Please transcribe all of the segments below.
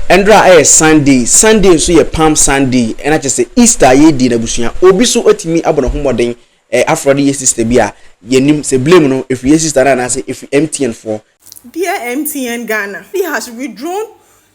Endra Sunday so ye Palm Sunday and I just say Easter ye di na busua obi so otimi abono homoden afrode ye sister bia ye nim se blame no if ye sister na say if MTN for dear MTN Ghana, he has withdrawn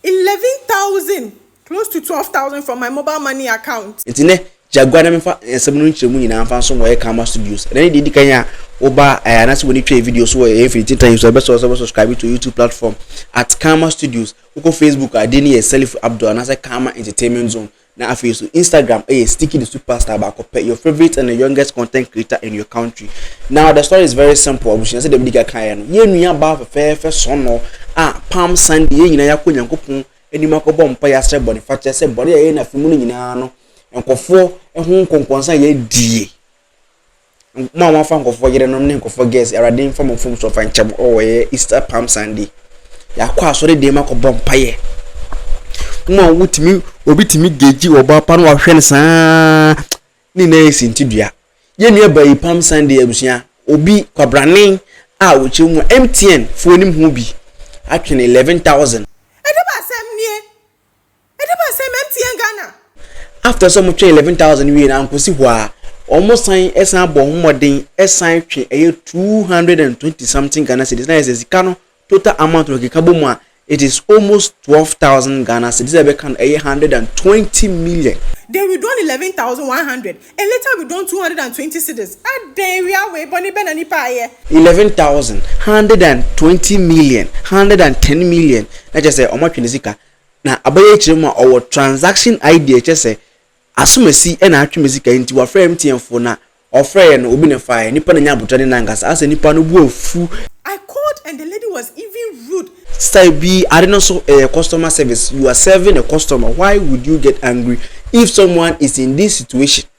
11,000 close to 12,000 from my mobile money account. Intine jagwa na mefa ensem no nchiremu nyina mfa so wo Kama Studios then di kan oba na se woni twa video so wo every time so be subscribe to YouTube platform at Kama Studios uko Facebook adini ye Self Abdul na say Kama Entertainment Zone na afi so Instagram Sticky the Superstar ba ko your favorite and the youngest content creator in your country. Now the story is very simple. Obushi say the big kan no ye nua ba fe so no Palm Sunday ye nyina yakọ Nyankopon enima ko bom pa ya sre body factor say body ye na fimu nyina no nkofo ehun konkonsa ye die mama fa nkofo yere no ne nkofo guess erade from so fa nchem ye Easter Palm Sunday yakọ asore de ma ko bom pa ye mo wutimi obi timi geji oba pa no ahwe ne saa ni na esi ntidua ye nua ba yi Palm Sunday abusia obi kwabrane a wochi mu MTN fonim hu bi atwene 11,000 MTN Ghana. After some 11,000 we na nkosi ho a almost sign esan bo homodin esan twe 220 something Ghana cedis na yes sika no total amount of kabo mu a it is almost 12,000 Ghana cedis e be kan 120 million. They withdrawn 11,100 and later withdrawn 220 cedis. Then we are way boni benani pa here. 11,120 million, 110 million. Na just say omotwe sika na abaye chirema owo transaction ID say asumasi e na atwe sika nti wa frame MTN fo na ofre no obi ne fa nipa na nya botane na ngasa asa nipa no bu afu. I called and the lady was even rude. Style B, I don't know so customer service. You are serving a customer. Why would you get angry if someone is in this situation?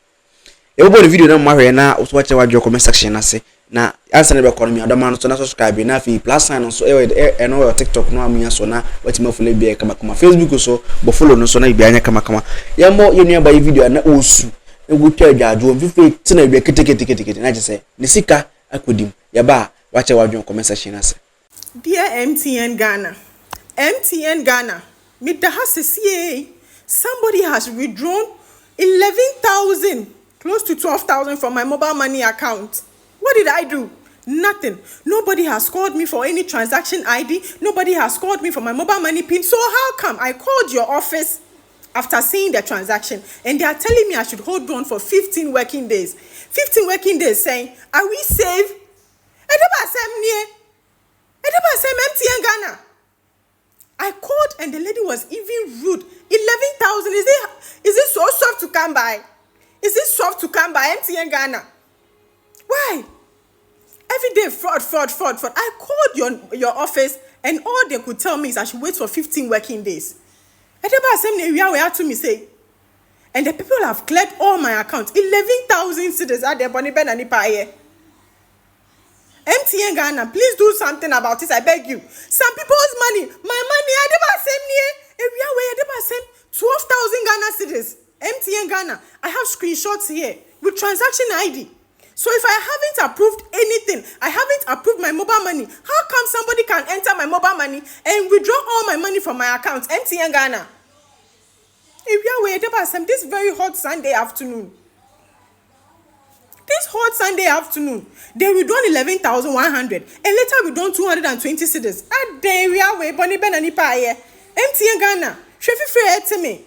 Everybody video na mahwe na watch your comment section na say na answer na be economy adama so na subscribe na fi plus sign so no TikTok no amia so na watima follow be kama Facebook so bo follow no so na bi anya kama yamo yenu ba video na osu na gutwa adwajo mfife tina bi kete na je say ne sika akodim ya ba watch your comment section na say dear MTN Ghana, me da has somebody has withdrawn 11,000 close to 12,000 from my mobile money account. What did I do? Nothing. Nobody has called me for any transaction ID. Nobody has called me for my mobile money PIN. So how come I called your office after seeing the transaction and they are telling me I should hold on for 15 working days? 15 working days saying, are we safe? MTN Ghana. I called and the lady was even rude. 11,000. Is it so soft to come by? Is it soft to come by MTN Ghana? Why? Every day fraud. I called your office and all they could tell me is I should wait for 15 working days. And the people have cleared all my accounts. 11,000 cedis are there. MTN Ghana, please do something about this. I beg you. Some people's money, my money, I never send me. 12,000 Ghana cedis. MTN Ghana, I have screenshots here with transaction ID. So if I haven't approved anything, I haven't approved my mobile money, how come somebody can enter my mobile money and withdraw all my money from my account? MTN Ghana. This very hot Sunday afternoon. They withdrawn 11,100 and later withdrawn 220 cedis. Then we are way boni benani pa here. MTN Ghana, shefi free to me.